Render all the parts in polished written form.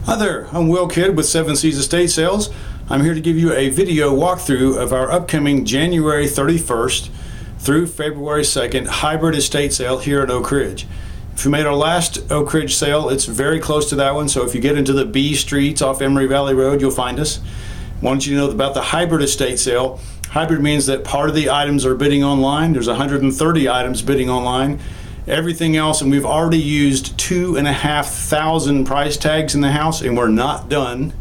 Hi there, I'm Will Kidd with 7 Seas Estate Sales. I'm here to give you a video walkthrough of our upcoming January 31st through February 2nd hybrid estate sale here at Oak Ridge. If you made our last Oak Ridge sale, it's very close to that one, so if you get into the B streets off Emory Valley Road, you'll find us. I want you to know about the hybrid estate sale. Hybrid means that part of the items are bidding online. There's 130 items bidding online. Everything else, and we've already used 2,500 price tags in the house, and we're not done.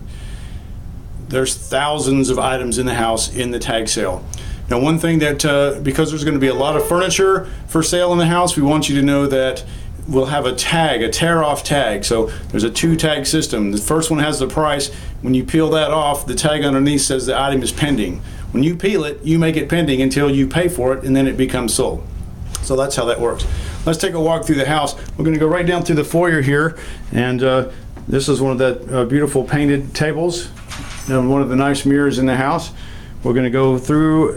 There's thousands of items in the house in the tag sale. Now, one thing that, because there's going to be a lot of furniture for sale in the house, we want you to know that we'll have a tag, a tear-off tag. So there's a 2-tag system. The first one has the price. When you peel that off, the tag underneath says the item is pending. When you peel it, you make it pending until you pay for it, and then it becomes sold. So that's how that works. Let's take a walk through the house. We're going to go right down through the foyer here, and this is one of the beautiful painted tables and one of the nice mirrors in the house. We're going to go through,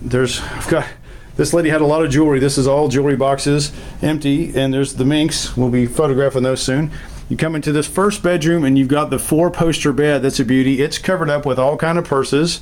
this lady had a lot of jewelry. This is all jewelry boxes, empty, and there's the minks. We'll be photographing those soon. You come into this first bedroom and you've got the 4-poster bed. That's a beauty. It's covered up with all kind of purses,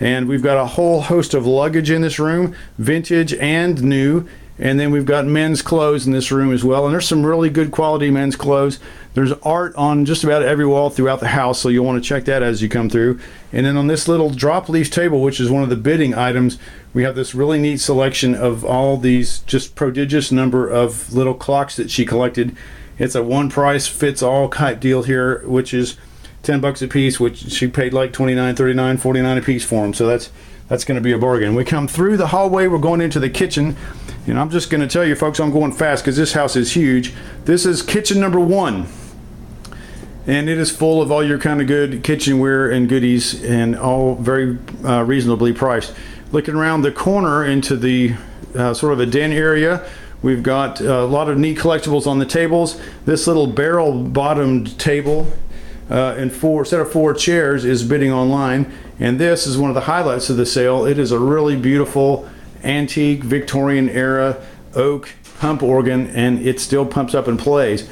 and we've got a whole host of luggage in this room, vintage and new. And then we've got men's clothes in this room as well, and there's some really good quality men's clothes. There's art on just about every wall throughout the house, so you'll want to check that as you come through. And then on this little drop leaf table, which is one of the bidding items, we have this really neat selection of all these just prodigious number of little clocks that she collected. It's a one price fits all type deal here, which is $10 a piece, which she paid like $29, $39, $49 a piece for them. So that's going to be a bargain. We come through the hallway, we're going into the kitchen. And I'm just going to tell you folks, I'm going fast because this house is huge. This is kitchen number 1. And it is full of all your kind of good kitchenware and goodies, and all very reasonably priced. Looking around the corner into the sort of a den area, we've got a lot of neat collectibles on the tables. This little barrel bottomed table and set of 4 chairs is bidding online. And this is one of the highlights of the sale. It is a really beautiful antique Victorian era oak pump organ, and it still pumps up and plays.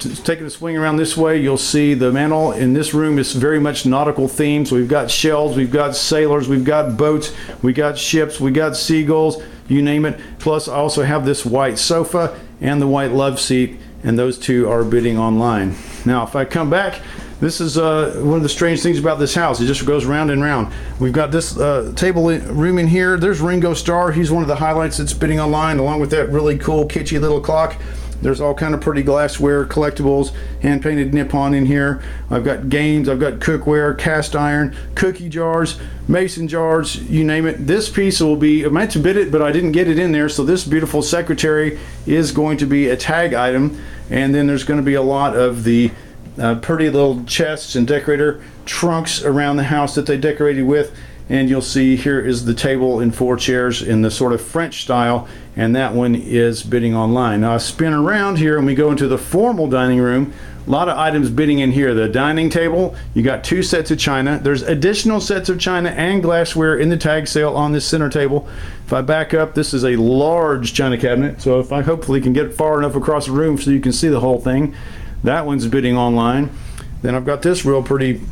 Taking a swing around this way, you'll see the mantle in this room is very much nautical themed. So we've got shells, we've got sailors, we've got boats, we got ships, we got seagulls, you name it. Plus I also have this white sofa and the white love seat, and those 2 are bidding online. Now if I come back, this is one of the strange things about this house. It just goes round and round. We've got this room in here. There's Ringo Starr. He's one of the highlights that's bidding online, along with that really cool kitschy little clock. There's all kind of pretty glassware, collectibles, hand-painted Nippon in here. I've got games, I've got cookware, cast iron, cookie jars, mason jars, you name it. This piece will be, I meant to bid it, but I didn't get it in there, so this beautiful secretary is going to be a tag item. And then there's going to be a lot of the pretty little chests and decorator trunks around the house that they decorated with. And you'll see here is the table and 4 chairs in the sort of French style, and that one is bidding online. Now I spin around here and we go into the formal dining room. A lot of items bidding in here. The dining table, you got 2 sets of china. There's additional sets of china and glassware in the tag sale on this center table. If I back up, this is a large china cabinet, so if I hopefully can get far enough across the room so you can see the whole thing, that one's bidding online. Then I've got this real pretty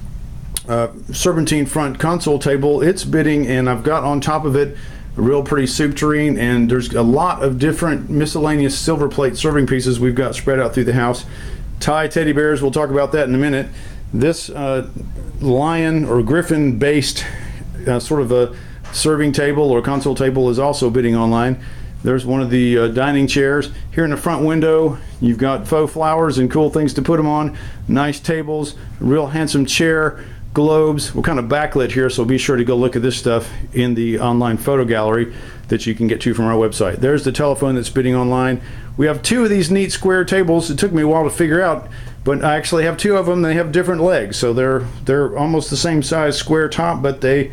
serpentine front console table. It's bidding, and I've got on top of it a real pretty soup tureen, and there's a lot of different miscellaneous silver plate serving pieces we've got spread out through the house. Thai teddy bears, we'll talk about that in a minute. This lion or griffin based sort of a serving table or console table is also bidding online. There's one of the dining chairs. Here in the front window, you've got faux flowers and cool things to put them on. Nice tables, real handsome chair, globes. We're kind of backlit here, so be sure to go look at this stuff in the online photo gallery that you can get to from our website. There's the telephone that's bidding online. We have 2 of these neat square tables. It took me a while to figure out, but I actually have 2 of them. They have different legs, so they're almost the same size square top, but they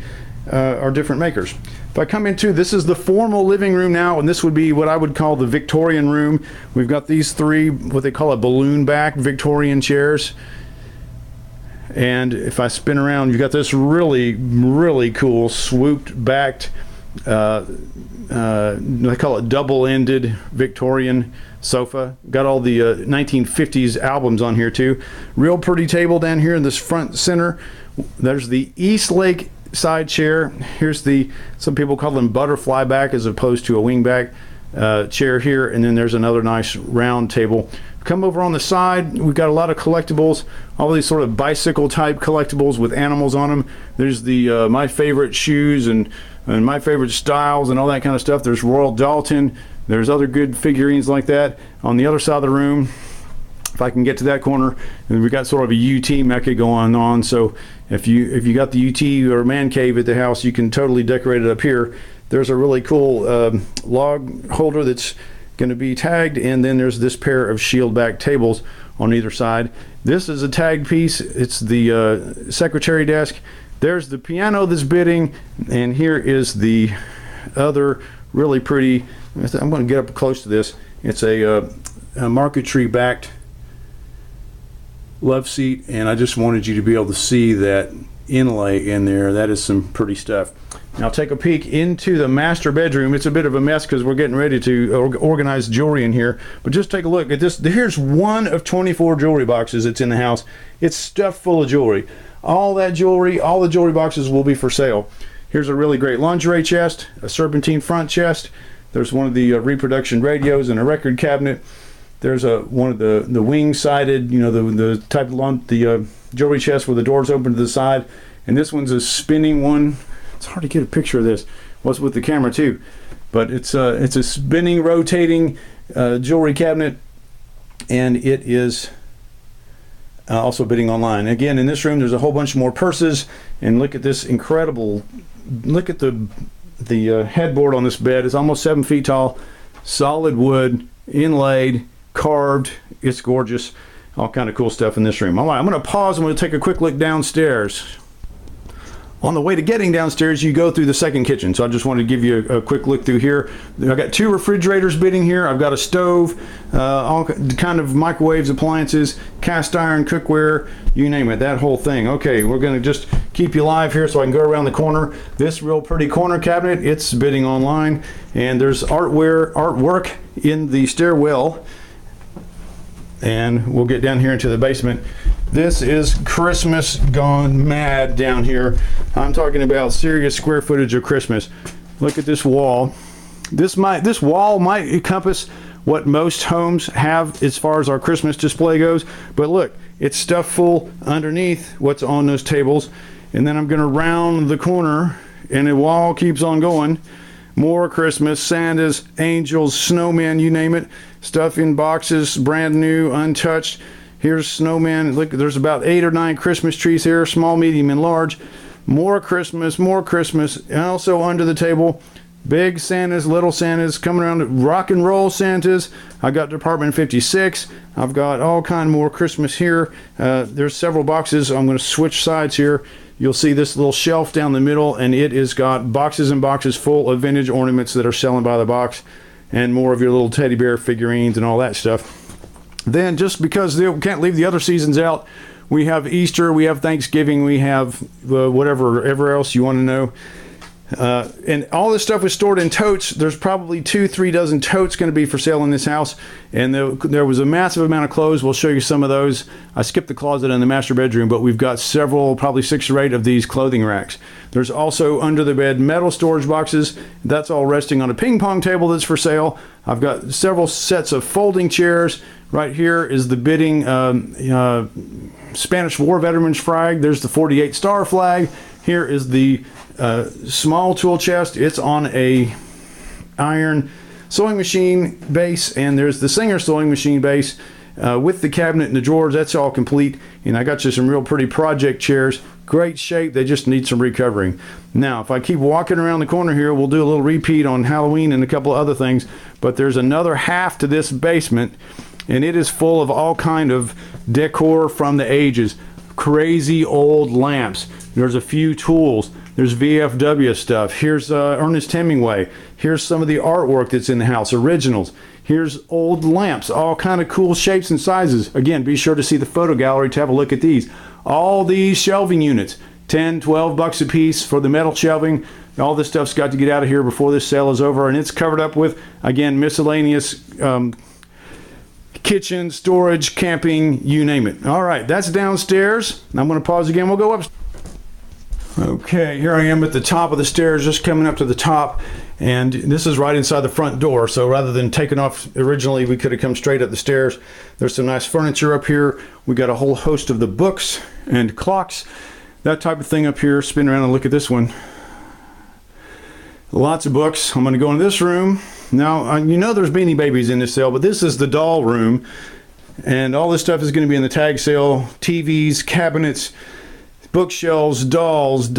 are different makers. If I come into, this is the formal living room now, and this would be what I would call the Victorian room. We've got these 3, what they call a balloon back Victorian chairs. And if I spin around, you've got this really, really cool swooped backed They call it double-ended Victorian sofa. Got all the 1950s albums on here too. Real pretty table down here in this front center. There's the East Lake side chair. Here's the, some people call them butterfly back as opposed to a wing back chair here. And then there's another nice round table. Come over on the side, we've got a lot of collectibles, all these sort of bicycle type collectibles with animals on them. There's the my favorite shoes and my favorite styles and all that kind of stuff. There's Royal Dalton. There's other good figurines like that. On the other side of the room, if I can get to that corner, and we've got sort of a UT mecca going on. So if you got the UT or man cave at the house, you can totally decorate it up here. There's a really cool log holder that's going to be tagged, and then there's this pair of shield back tables on either side. This is a tagged piece. It's the secretary desk. There's the piano that's bidding, and here is the other really pretty, I'm going to get up close to this. It's a marquetry backed love seat, and I just wanted you to be able to see that inlay in there. That is some pretty stuff. Now take a peek into the master bedroom. It's a bit of a mess because we're getting ready to organize jewelry in here, but just take a look at this. Here's one of 24 jewelry boxes that's in the house. It's stuffed full of jewelry. All that jewelry, all the jewelry boxes will be for sale. Here's a really great lingerie chest, a serpentine front chest. There's one of the reproduction radios and a record cabinet. There's one of the wing-sided, you know, the type of the jewelry chest where the doors open to the side. And this one's a spinning one. It's hard to get a picture of this. What's with the camera too, but it's a spinning, rotating jewelry cabinet, and it is also bidding online. Again, in this room, there's a whole bunch more purses, and look at this incredible. Look at the headboard on this bed. It's almost 7 feet tall, solid wood, inlaid, carved. It's gorgeous. All kind of cool stuff in this room. All right, I'm going to pause and we'll take a quick look downstairs. On the way to getting downstairs, you go through the second kitchen. So I just wanted to give you a quick look through here. I've got 2 refrigerators bidding here. I've got a stove, all kind of microwaves, appliances, cast iron, cookware, you name it, that whole thing. Okay, we're going to just keep you live here so I can go around the corner. This real pretty corner cabinet, it's bidding online. And there's artwork in the stairwell. And we'll get down here into the basement. This is Christmas gone mad down here. I'm talking about serious square footage of Christmas. Look at this wall. This wall might encompass what most homes have as far as our Christmas display goes. But look, it's stuffed full underneath what's on those tables. And then I'm going to round the corner, and the wall keeps on going. More Christmas, Santas, angels, snowmen, you name it. Stuff in boxes, brand new, untouched. Here's snowman. Look, there's about 8 or 9 Christmas trees here, small, medium, and large. More Christmas, and also under the table, big Santas, little Santas, coming around, rock and roll Santas. I got Department 56. I've got all kind more Christmas here. There's several boxes. I'm going to switch sides here. You'll see this little shelf down the middle, and it has got boxes and boxes full of vintage ornaments that are selling by the box, and more of your little teddy bear figurines and all that stuff. Then, just because they can't leave the other seasons out, we have Easter, we have Thanksgiving, we have whatever else you want to know. And all this stuff is stored in totes. There's probably 2-3 dozen totes going to be for sale in this house. And there was a massive amount of clothes. We'll show you some of those. I skipped the closet in the master bedroom, but we've got several, probably 6 or 8 of these clothing racks. There's also under the bed metal storage boxes. That's all resting on a ping pong table that's for sale. I've got several sets of folding chairs. Right here is the bidding Spanish War Veterans flag. There's the 48 star flag. Here is the small tool chest. It's on a iron sewing machine base, and there's the Singer sewing machine base with the cabinet and the drawers. That's all complete. And I got you some real pretty project chairs. Great shape. They just need some recovering. Now, if I keep walking around the corner here, we'll do a little repeat on Halloween and a couple of other things. But there's another half to this basement, and it is full of all kind of decor from the ages. Crazy old lamps. There's a few tools. There's VFW stuff. Here's Ernest Hemingway. Here's some of the artwork that's in the house, originals. Here's old lamps, all kind of cool shapes and sizes. Again, be sure to see the photo gallery to have a look at these. All these shelving units, 10, 12 bucks a piece for the metal shelving. All this stuff's got to get out of here before this sale is over, and it's covered up with, again, miscellaneous kitchen, storage, camping, you name it. All right, that's downstairs. I'm going to pause again. We'll go up. Okay, here I am at the top of the stairs, just coming up to the top, and this is right inside the front door. So rather than taking off originally, we could have come straight up the stairs. There's some nice furniture up here. We got a whole host of the books and clocks, that type of thing up here. Spin around and look at this one. Lots of books. I'm going to go into this room. Now, you know there's Beanie Babies in this sale, but this is the doll room. And all this stuff is going to be in the tag sale. TVs, cabinets, bookshelves, dolls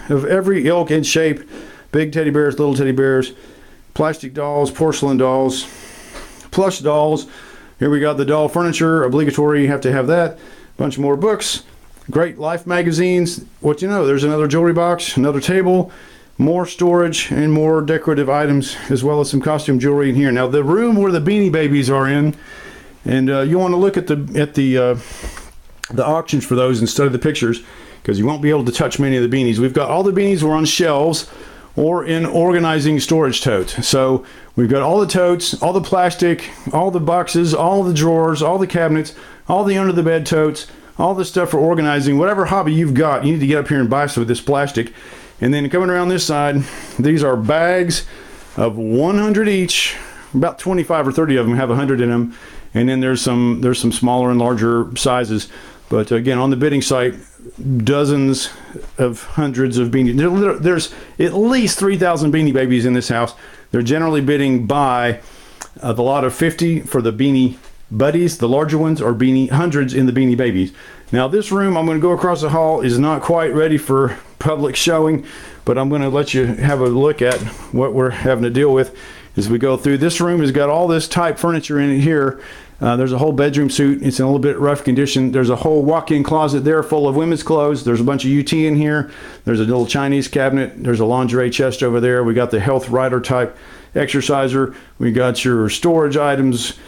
of every ilk and shape. Big teddy bears, little teddy bears, plastic dolls, porcelain dolls, plush dolls. Here we got the doll furniture, obligatory, you have to have that. Bunch more books. Great Life magazines. What you know, there's another jewelry box, another table, more storage, and more decorative items, as well as some costume jewelry in here. Now, the room where the Beanie Babies are in, and you want to look at the auctions for those instead of the pictures, because you won't be able to touch many of the beanies. We've got all the beanies were on shelves or in organizing storage totes. So we've got all the totes, all the plastic, all the boxes, all the drawers, all the cabinets, all the under the bed totes, all the stuff for organizing. Whatever hobby you've got, you need to get up here and buy some of this plastic. And then coming around this side, these are bags of 100 each. About 25 or 30 of them have 100 in them. And then there's some smaller and larger sizes. But again, on the bidding site, dozens of hundreds of beanies. There's at least 3,000 Beanie Babies in this house. They're generally bidding by the lot of 50 for the Beanie Buddies, the larger ones, or hundreds in the Beanie Babies. Now this room, I'm going to go across the hall, is not quite ready for public showing, but I'm going to let you have a look at what we're having to deal with as we go through. This room has got all this type furniture in it here. There's a whole bedroom suite. It's in a little bit rough condition. There's a whole walk-in closet there full of women's clothes. There's a bunch of UT in here. There's a little Chinese cabinet. There's a lingerie chest over there. We got the Health Rider type exerciser. We got your storage items,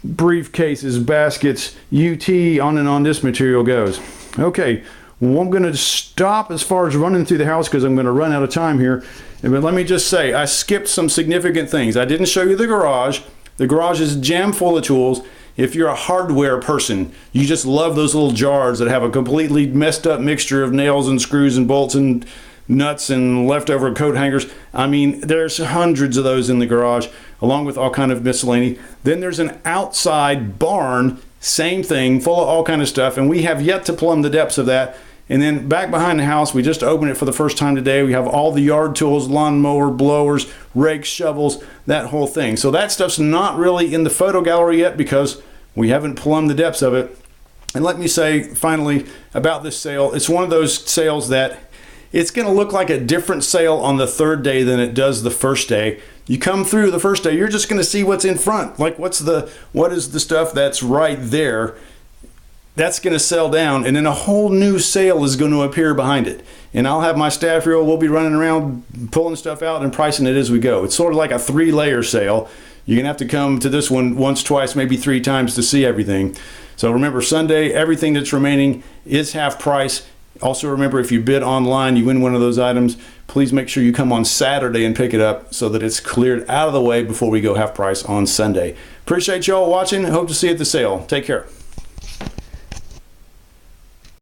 briefcases, baskets, UT, on and on this material goes. Okay, well, I'm going to stop as far as running through the house because I'm going to run out of time here. But let me just say, I skipped some significant things. I didn't show you the garage. The garage is jam full of tools. If you're a hardware person, you just love those little jars that have a completely messed up mixture of nails and screws and bolts and nuts and leftover coat hangers. I mean, there's hundreds of those in the garage, along with all kind of miscellany. Then there's an outside barn, same thing, full of all kind of stuff, and we have yet to plumb the depths of that. And then back behind the house, we just opened it for the first time today. We have all the yard tools, lawnmower, blowers, rakes, shovels, that whole thing. So that stuff's not really in the photo gallery yet because we haven't plumbed the depths of it. And let me say, finally, about this sale, it's one of those sales that it's going to look like a different sale on the third day than it does the first day. You come through the first day, you're just going to see what's in front. Like what is the stuff that's right there. That's going to sell down, and then a whole new sale is going to appear behind it. And I'll have my staff here, we'll be running around pulling stuff out and pricing it as we go. It's sort of like a 3-layer sale. You're going to have to come to this one once, twice, maybe 3 times to see everything. So remember, Sunday, everything that's remaining is half price. Also remember, if you bid online, you win one of those items. Please make sure you come on Saturday and pick it up so that it's cleared out of the way before we go half price on Sunday. Appreciate y'all watching. Hope to see you at the sale. Take care.